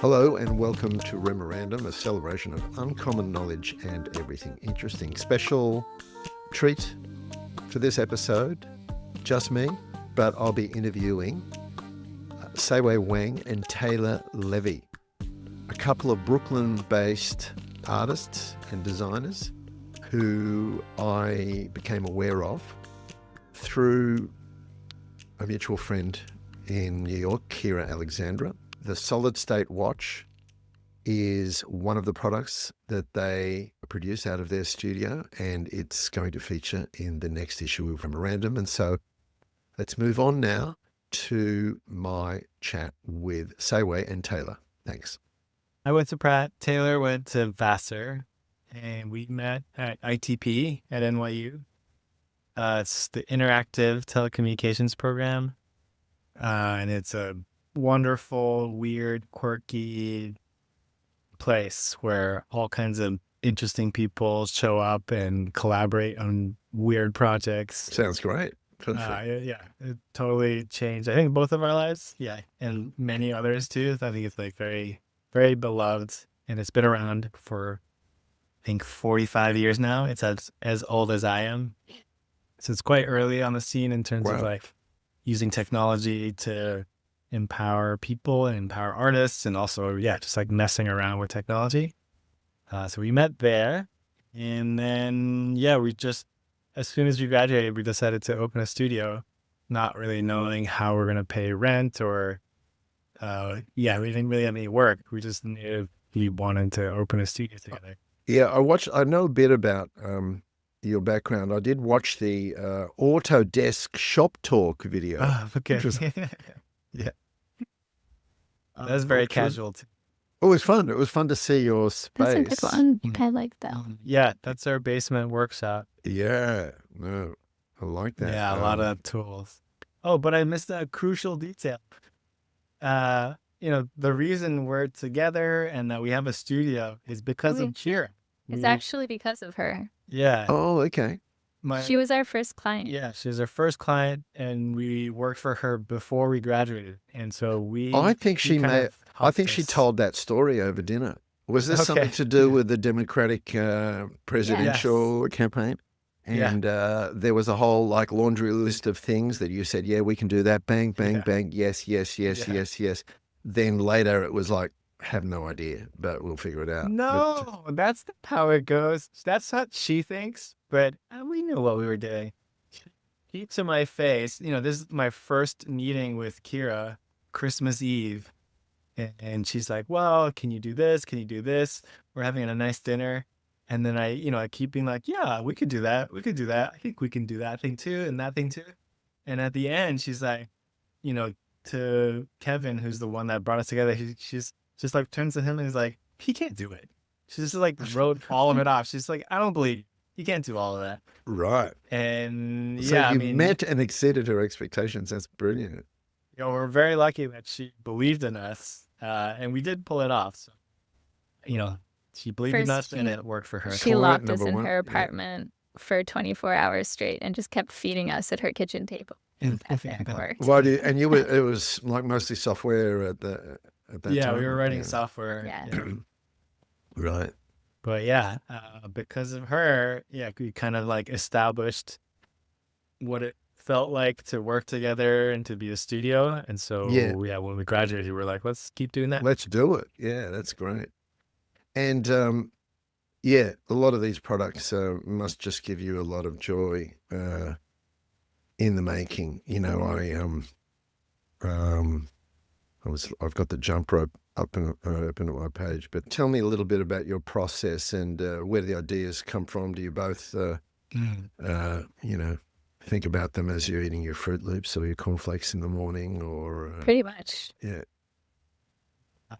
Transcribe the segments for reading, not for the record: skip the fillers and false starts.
Hello and welcome to REMORANDOM, a celebration of uncommon knowledge and everything interesting. Special treat for this episode, just me, but I'll be interviewing Che-Wei Wang and Taylor Levy, a couple of Brooklyn-based artists and designers who I became aware of through a mutual friend in New York, Kira Alexandra. The solid state watch is one of the products that they produce out of their studio, and it's going to feature in the next issue of Memorandum. And so let's move on now to my chat with Che-Wei and Taylor. Thanks. I went to Pratt, Taylor went to Vassar, and we met at ITP at NYU. It's the Interactive Telecommunications Program, and it's a wonderful, weird, quirky place where all kinds of interesting people show up and collaborate on weird projects. Sounds great. Yeah, it totally changed, I think, both of our lives. Yeah, and many others too. I think it's like very, very beloved, and it's been around for, I think, 45 years now. It's as old as I am. So it's quite early on the scene in terms of like using technology to empower people and empower artists, and also, just like messing around with technology. So we met there, and then, we just, as soon as we graduated, we decided to open a studio, not really knowing how we're going to pay rent or, we didn't really have any work. We just knew we wanted to open a studio together. Yeah, I know a bit about your background. I did watch the Autodesk Shop Talk video. Oh, okay. Yeah. That's very casual too. It was fun. It was fun to see your space. That's a good one. I like that. Yeah, that's our basement workshop. Yeah, no, I like that. Yeah, a lot of tools. Oh, but I missed a crucial detail. The reason we're together and that we have a studio is because of Kira. It's actually because of her. Yeah. Oh, okay. She was our first client. Yeah, she was our first client, and we worked for her before we graduated. And so I think she told that story over dinner. Was this something to do with the Democratic presidential campaign? And there was a whole like laundry list of things that you said, we can do that. Bang, bang, bang. Yes. Then later it was like, have no idea, but we'll figure it out. No, that's not how it goes. That's what she thinks, but we knew what we were doing. She to my face, this is my first meeting with Kira, Christmas Eve. And she's like, well, can you do this? Can you do this? We're having a nice dinner. And then I keep being like, yeah, we could do that. We could do that. I think we can do that thing too and that thing too. And at the end, she's like, to Kevin, who's the one that brought us together, she's just like turns to him and is like, he can't do it. She just like wrote all of it off. She's like, I don't believe you can't do all of that. Right. And so you met and exceeded her expectations. That's brilliant. We're very lucky that she believed in us, and we did pull it off. So, she believed in us, and it worked for her. She locked us in her apartment for 24 hours straight and just kept feeding us at her kitchen table. That worked. It was like mostly software at that time. Yeah, we were writing software. Yeah. Right. But because of her, we kind of like established what it felt like to work together and to be a studio. And so, when we graduated, we were like, let's keep doing that. Let's do it. Yeah, that's great. And a lot of these products must just give you a lot of joy in the making. I've got the jump rope open at my page, but tell me a little bit about your process and where the ideas come from. Do you both, think about them as you're eating your Fruit Loops or your cornflakes in the morning, or pretty much? Yeah.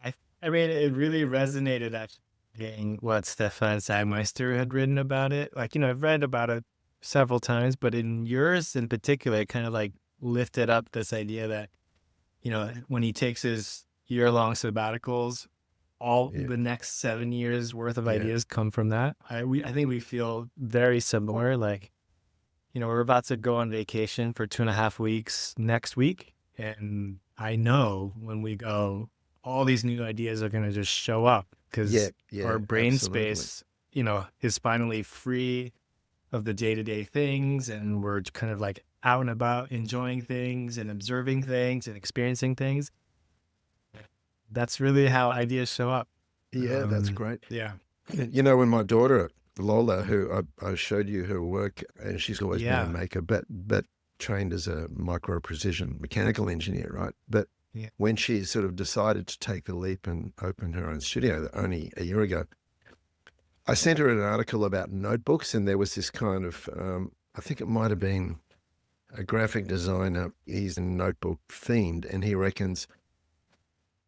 I mean, it really resonated actually what Stefan Sagmeister had written about it. Like, I've read about it several times, but in yours in particular, it kind of like lifted up this idea that, when he takes his year-long sabbaticals, all the next 7 years worth of ideas come from that. I think we feel very similar. Like, we're about to go on vacation for 2.5 weeks next week. And I know when we go, all these new ideas are going to just show up because our brain absolutely. space, is finally free of the day-to-day things, and we're kind of like out and about enjoying things and observing things and experiencing things. That's really how ideas show up. Yeah, that's great. Yeah. When my daughter Lola, who I showed you her work, and she's always been a maker, but trained as a micro precision mechanical engineer, right? But when she sort of decided to take the leap and open her own studio only a year ago, I sent her an article about notebooks, and there was this kind of, I think it might have been a graphic designer. He's a notebook fiend, and he reckons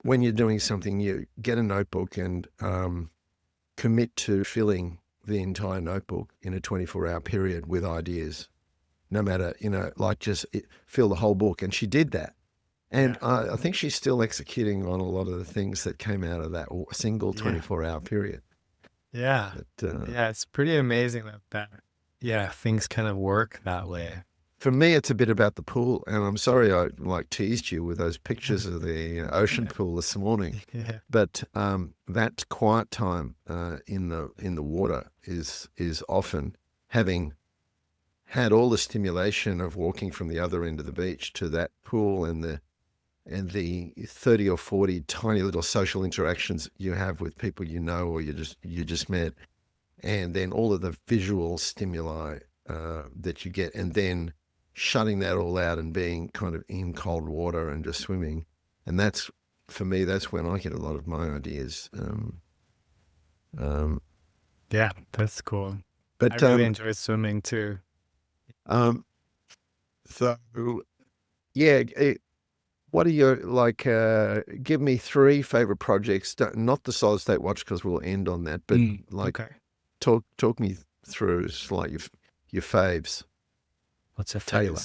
when you're doing something, you get a notebook and commit to filling the entire notebook in a 24-hour period with ideas, no matter, just fill the whole book. And she did that. And I think she's still executing on a lot of the things that came out of that single 24-hour period. Yeah. But, it's pretty amazing that things kind of work that way. For me, it's a bit about the pool, and I'm sorry I teased you with those pictures of the ocean pool this morning. Yeah. But that quiet time in the water is often, having had all the stimulation of walking from the other end of the beach to that pool and the 30 or 40 tiny little social interactions you have with people or you just met, and then all of the visual stimuli that you get, and then shutting that all out and being kind of in cold water and just swimming. And that's, for me, that's when I get a lot of my ideas. Yeah, that's cool. But I really enjoy swimming too. So yeah, what are your, give me 3 favorite projects, not the solid state watch, because we'll end on that, but okay. talk me through like your faves. What's a Taylor?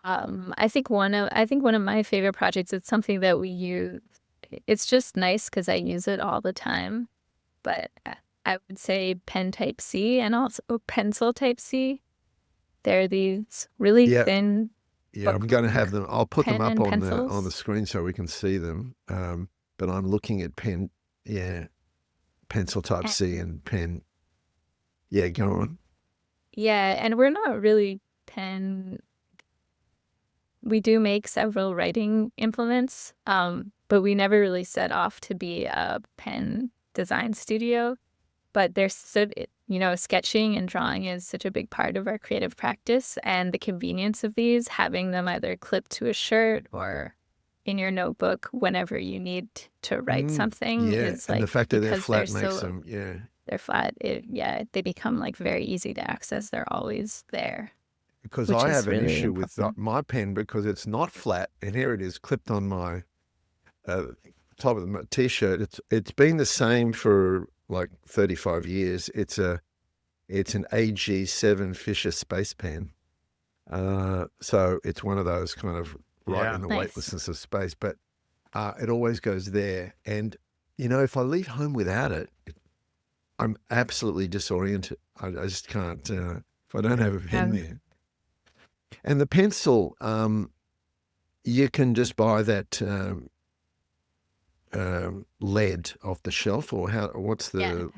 I think one of my favorite projects, it's something that we use. It's just nice because I use it all the time. But I would say pen type C and also pencil type C. They're these really thin. Yeah, I'm going to have them. I'll put them up on the screen so we can see them. But I'm looking at pencil type C and pen. Yeah, go on. Yeah, and we're not really pen. We do make several writing implements, but we never really set off to be a pen design studio. But there's sketching and drawing is such a big part of our creative practice, and the convenience of these, having them either clipped to a shirt or in your notebook whenever you need to write something is and like, the fact that they're flat they're makes them they're flat. They become like very easy to access. They're always there. Because I have an issue with my pen because it's not flat, and here it is clipped on my top of the t-shirt. It's been the same for like 35 years. It's an AG7 Fisher space pen. So it's one of those kind of in the weightlessness of space, but it always goes there. And, if I leave home without it, I'm absolutely disoriented. I just can't, if I don't have a pen there. And the pencil, you can just buy that lead off the shelf, or what's the,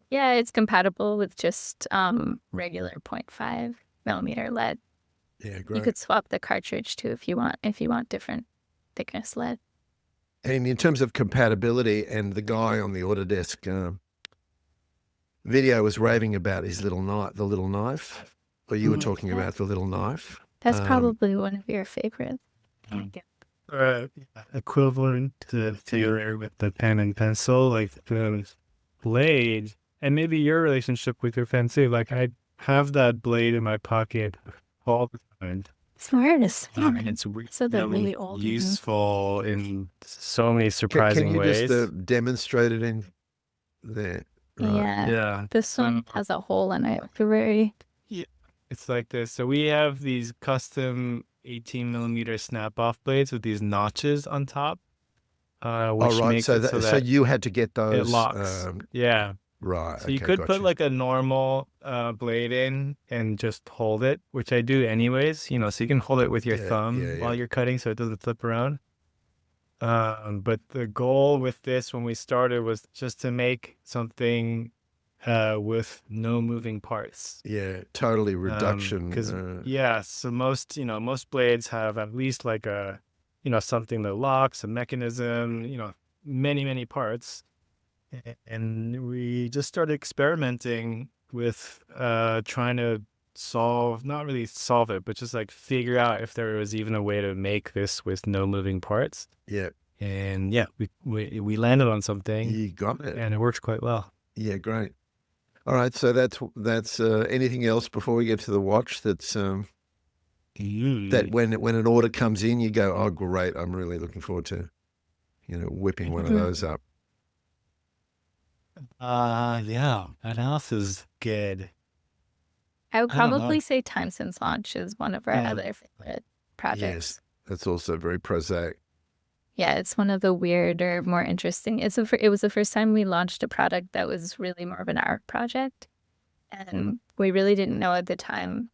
Yeah, it's compatible with just regular 0.5 millimeter lead. Yeah, great. You could swap the cartridge too if you want different thickness lead. And in terms of compatibility, and the guy on the Autodesk video was raving about his little knife, or you were talking about the little knife. That's probably one of your favorites. Equivalent to your with the pen and pencil, like the blade, and maybe your relationship with your pen too. Like I have that blade in my pocket all the time. Smartest. And it's really old, useful in so many surprising Can you ways. just demonstrate it in there? Right. Yeah. This one has a hole in it. Very. Yeah. It's like this. So we have these custom 18 millimeter snap off blades with these notches on top. Which makes so it so that you had to get those. It locks. Right. So you could put like a normal blade in and just hold it, which I do anyways, so you can hold it with your thumb while you're cutting so it doesn't flip around. But the goal with this when we started was just to make something with no moving parts. Yeah, totally reduction. Because yeah, so most blades have at least like a, something that locks, a mechanism, many parts. And we just started experimenting with trying to not really solve it, but just like figure out if there was even a way to make this with no moving parts. Yeah, And yeah, we landed on something, you got it. and it works quite well. Yeah, great. All right, so that's anything else before we get to the watch that's that when an order comes in, you go, oh, great, I'm really looking forward to, whipping one of those up. Yeah, what else is good? I would I don't know. probably say Time Since Launch is one of our Yeah. other favorite projects. Yes, that's also very prosaic. Yeah, it's one of the weirder, more interesting. It was the first time we launched a product that was really more of an art project. And we really didn't know at the time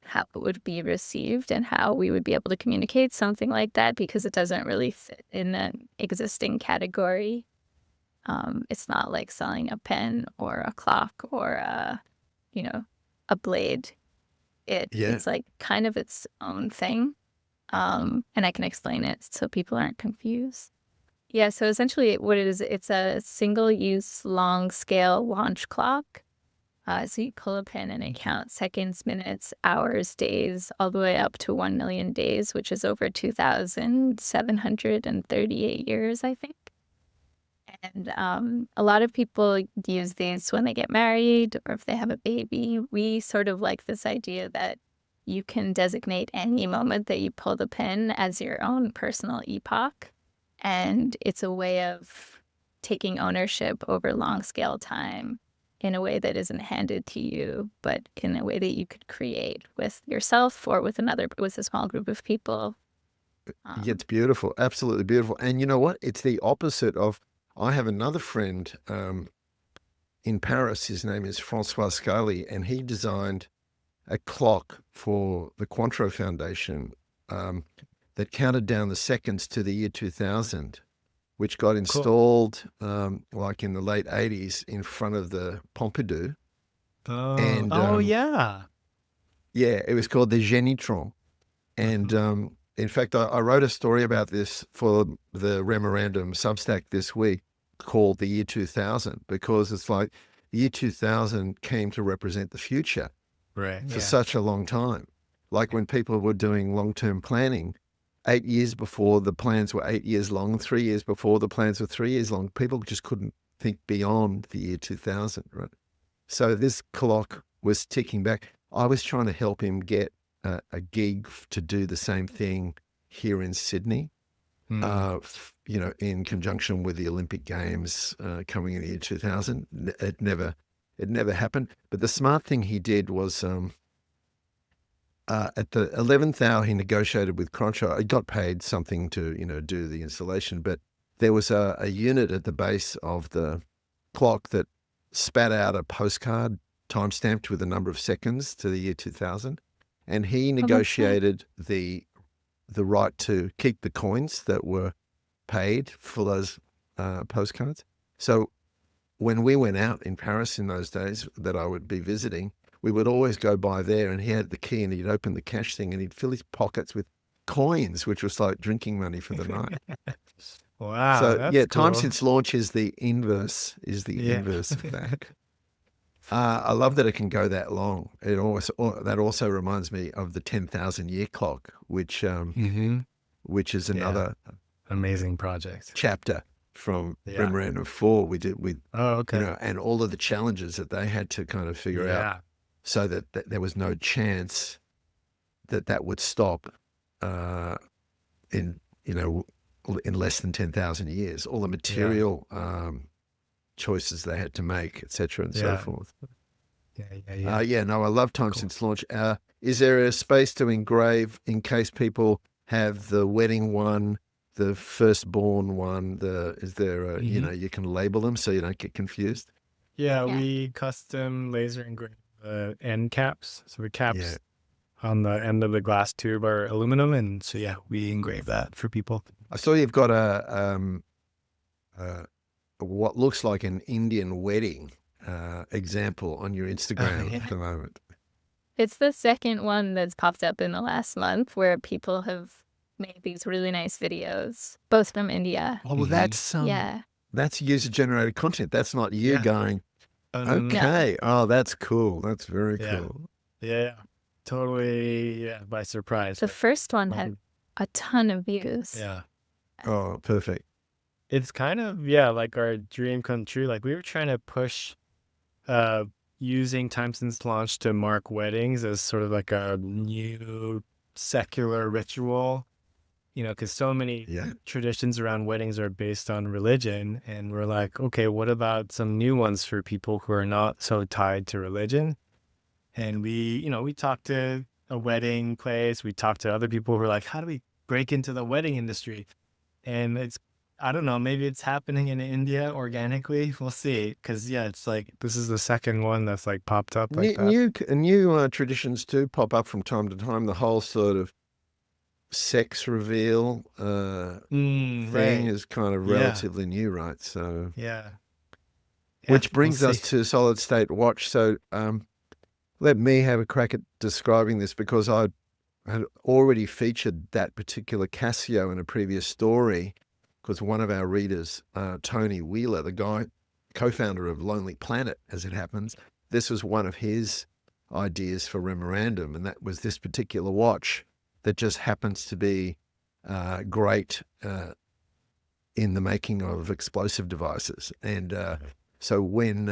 how it would be received and how we would be able to communicate something like that because it doesn't really fit in an existing category. It's not like selling a pen or a clock or a blade. It's like kind of its own thing. And I can explain it so people aren't confused. Yeah, so essentially what it is, it's a single-use long-scale launch clock. So you pull a pin and it counts seconds, minutes, hours, days, all the way up to 1 million days, which is over 2,738 years, I think. And a lot of people use these when they get married or if they have a baby. We sort of like this idea that you can designate any moment that you pull the pin as your own personal epoch. And it's a way of taking ownership over long-scale time in a way that isn't handed to you, but in a way that you could create with yourself or with a small group of people. Yeah, it's beautiful, absolutely beautiful. And you know what? It's the opposite of, I have another friend in Paris. His name is Francois Scali, and he designed a clock for the Cointreau Foundation that counted down the seconds to the year 2000, which got installed like in the late 80s in front of the Pompidou. And, yeah. Yeah, it was called the Génitron. And in fact, I wrote a story about this for the REMORANDOM Substack this week called the year 2000, because it's like the year 2000 came to represent the future. Right. For such a long time. Like when people were doing long-term planning, 8 years before the plans were 8 years long, 3 years before the plans were 3 years long, people just couldn't think beyond the year 2000, right? So this clock was ticking back. I was trying to help him get a gig to do the same thing here in Sydney, in conjunction with the Olympic Games coming in the year 2000. It never happened. But the smart thing he did was at the 11th hour, he negotiated with Cointreau. He got paid something to, do the installation, but there was a unit at the base of the clock that spat out a postcard time-stamped with a number of seconds to the year 2000. And he negotiated the right to keep the coins that were paid for those postcards. So when we went out in Paris in those days that I would be visiting, we would always go by there, and he had the key, and he'd open the cash thing and he'd fill his pockets with coins, which was like drinking money for the night. Wow. So that's yeah, cool. Time Since Launch is the inverse of that. I love that it can go that long. That also reminds me of the 10,000 year clock, which is another amazing project chapter from Memorandum 4 we did with, and all of the challenges that they had to kind of figure out so that there was no chance that would stop in less than 10,000 years. All the material choices they had to make, etc. and so forth. No, I love Time Since Launch. Is there a space to engrave in case people have the wedding one, the firstborn one? Is there a, you can label them so you don't get confused? Yeah, we custom laser engrave end caps. So the caps on the end of the glass tube are aluminum, and so yeah, we engrave that for people. I saw you've got a what looks like an Indian wedding example on your Instagram yeah. at the moment. It's the second one that's popped up in the last month where people have made these really nice videos, both from India. Oh, well, Yeah. that's user-generated content. That's not you Yeah. going, Oh, no, no, no. okay, oh, that's cool. That's very Yeah. cool. Yeah, totally. Yeah, by surprise. The but- first one had a ton of views. yeah. Oh, perfect. It's kind of, yeah, like our dream come true. Like we were trying to push using time since launch to mark weddings as sort of like a new secular ritual, because so many Yeah. traditions around weddings are based on religion. And we're like, okay, what about some new ones for people who are not so tied to religion? And we talked to a wedding place. We talked to other people who were like, how do we break into the wedding industry? And I don't know, maybe it's happening in India organically. We'll see. Because, yeah, it's like, this is the second one that's like popped up like that. New traditions too pop up from time to time. The whole sort of sex reveal thing Right. is kind of Yeah. relatively new, right? So, Yeah. which brings we'll us see. to solid state watch. So, let me have a crack at describing this because I had already featured that particular Casio in a previous story because one of our readers, Tony Wheeler, the guy, co-founder of Lonely Planet, as it happens, this was one of his ideas for Memorandum, and that was this particular watch that just happens to be great in the making of explosive devices. And so when,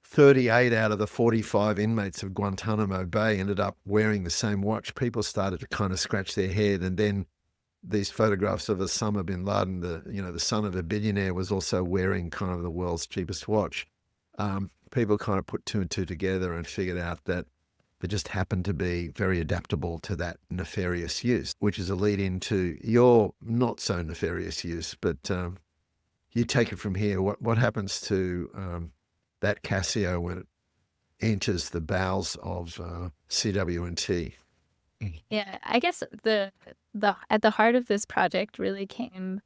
38 out of the 45 inmates of Guantanamo Bay ended up wearing the same watch, people started to kind of scratch their head. And then these photographs of Osama bin Laden, the son of a billionaire, was also wearing kind of the world's cheapest watch. People kind of put two and two together and figured out that they just happened to be very adaptable to that nefarious use, which is a lead into your not so nefarious use. But you take it from here. What happens to that Casio when it enters the bowels of CW&T? Yeah, I guess the at the heart of this project really came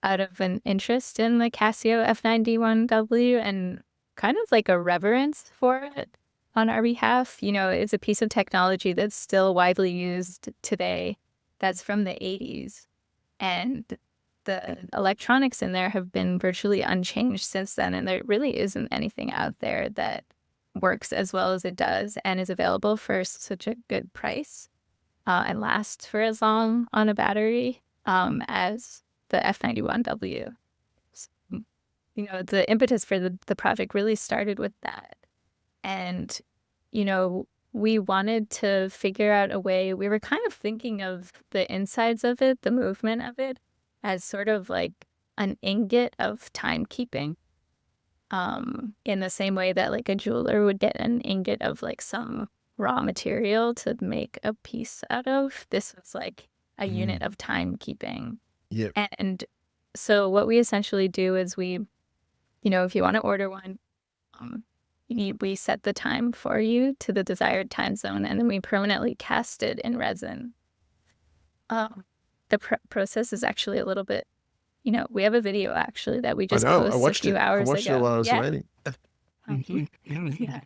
out of an interest in the Casio F91W and kind of like a reverence for it on our behalf. It's a piece of technology that's still widely used today. That's from the 80s. And the electronics in there have been virtually unchanged since then. And there really isn't anything out there that works as well as it does and is available for such a good price and lasts for as long on a battery as the F91W. So, the impetus for the project really started with that. And, we wanted to figure out a way. We were kind of thinking of the insides of it, the movement of it, as sort of like an ingot of timekeeping. In the same way that like a jeweler would get an ingot of like some raw material to make a piece out of. This was like a unit of timekeeping. Yep. And so what we essentially do is we, if you want to order one, we set the time for you to the desired time zone, and then we permanently cast it in resin. The process is actually a little bit, we have a video actually that we just posted a few hours ago. I watched it while I was waiting. Yeah.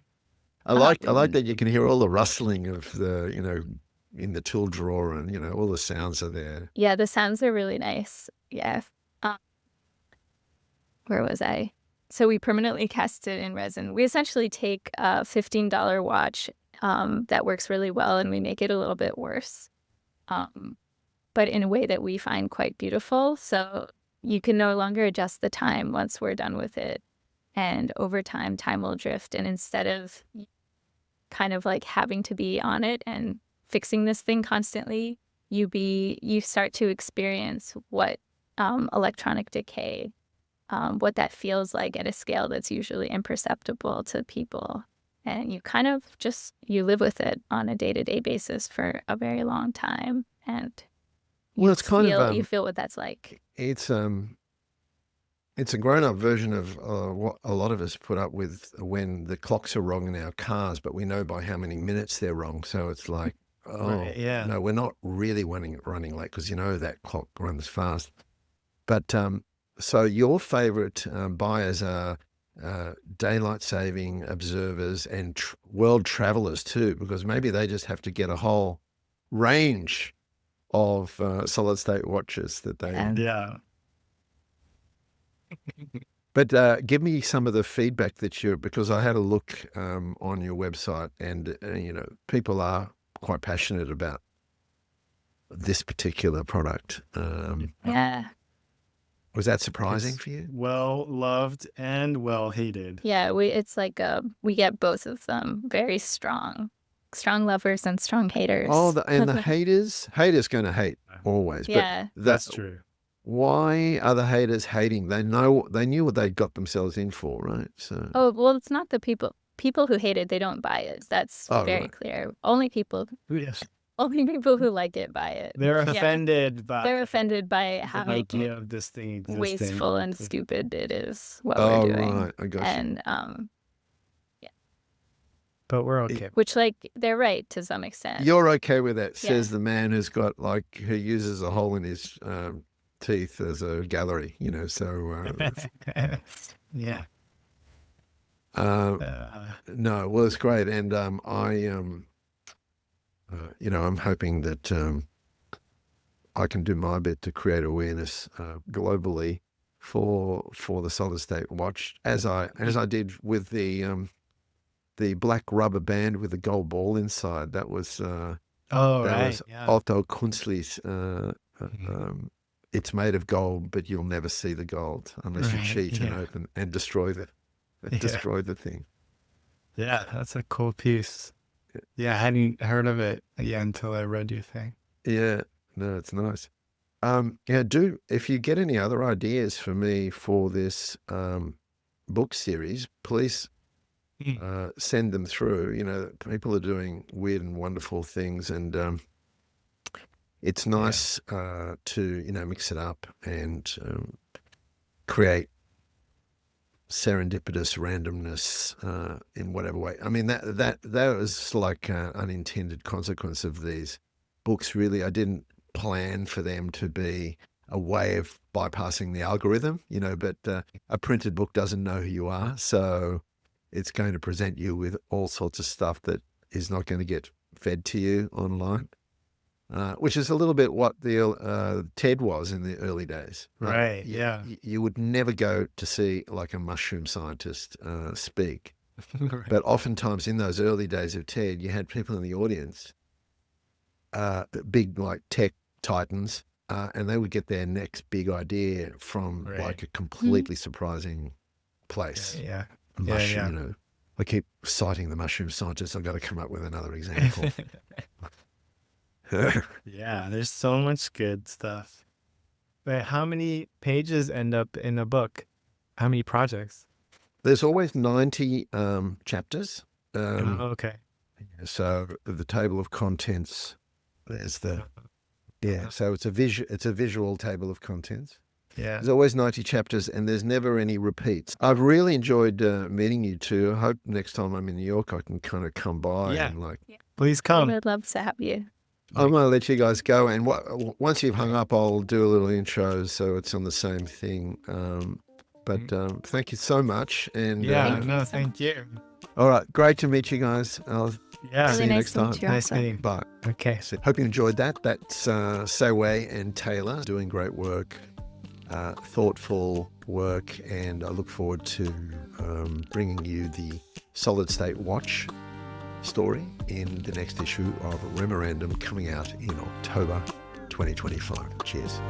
I like that you can hear all the rustling of the, in the tool drawer and, all the sounds are there. Yeah, the sounds are really nice. Yeah. Where was I? So we permanently cast it in resin. We essentially take a $15 watch that works really well and we make it a little bit worse, but in a way that we find quite beautiful. So you can no longer adjust the time once we're done with it. And over time will drift. And instead of kind of like having to be on it and fixing this thing constantly, you start to experience what electronic decay, what that feels like at a scale that's usually imperceptible to people. And you kind of you live with it on a day-to-day basis for a very long time. And Well, it's kind of you feel what that's like. it's It's a grown-up version of what a lot of us put up with when the clocks are wrong in our cars, but we know by how many minutes they're wrong. So it's like, oh, Right, yeah. no, we're not really running late because you know that clock runs fast. But so your favorite buyers are daylight saving observers and world travelers too, because maybe they just have to get a whole range of solid state watches that they. Yeah. But give me some of the feedback that because I had a look on your website, and people are quite passionate about this particular product. Yeah. Was that surprising It's for you? well loved and well hated. Yeah, it's like we get both of them. Very strong lovers and strong haters. Oh, and the haters going to hate always. Yeah. But That's true. Why are the haters hating? They knew what they got themselves in for, right? So. Oh, well, it's not the people who hate it, they don't buy it. That's very right. clear. Only people Yes. who like it buy it. They're Yeah. offended by They're offended by the how idea of this thing existing. wasteful and stupid it is what Oh, we're doing. right. I got you. And But we're okay. which, they're right to some extent. You're okay with that, Yeah. says the man who uses a hole in his teeth as a gallery, so. Yeah. No, well, it's great. And I'm hoping that I can do my bit to create awareness globally for the solid state watch, as I did with the black rubber band with the gold ball inside. That was was Otto Kunstli's. It's made of gold, but you'll never see the gold unless you cheat and open and destroy the thing. Yeah, that's a cool piece. Yeah, I hadn't heard of it until I read your thing. Yeah, no, it's nice. If you get any other ideas for me for this book series, please send them through. People are doing weird and wonderful things, and it's nice to mix it up and create serendipitous randomness in whatever way. I mean, that was like an unintended consequence of these books. Really, I didn't plan for them to be a way of bypassing the algorithm, but a printed book doesn't know who you are, so it's going to present you with all sorts of stuff that is not going to get fed to you online. Which is a little bit what the TED was in the early days. Right, yeah. You would never go to see like a mushroom scientist speak. Right. But oftentimes in those early days of TED, you had people in the audience, big like tech titans, and they would get their next big idea from like a completely surprising place. Yeah. Mushroom, I keep citing the mushroom scientist. I've got to come up with another example. Yeah, there's so much good stuff. But how many pages end up in a book? How many projects? There's always 90 chapters. Okay. So the table of contents, there's so it's a visual table of contents. Yeah. There's always 90 chapters, and there's never any repeats. I've really enjoyed meeting you two. I hope next time I'm in New York, I can kind of come by and Please come. I'd love to have you. I'm going to let you guys go, and once you've hung up, I'll do a little intro so it's on the same thing. But thank you so much. And thank you. All right, great to meet you guys. I'll see Really you nice next to time. meet you. Nice meeting. Bye. Okay. So, hope you enjoyed that. That's Che-Wei and Taylor doing great work, thoughtful work, and I look forward to bringing you the solid state watch story in the next issue of REMORANDOM coming out in October 2025. Cheers.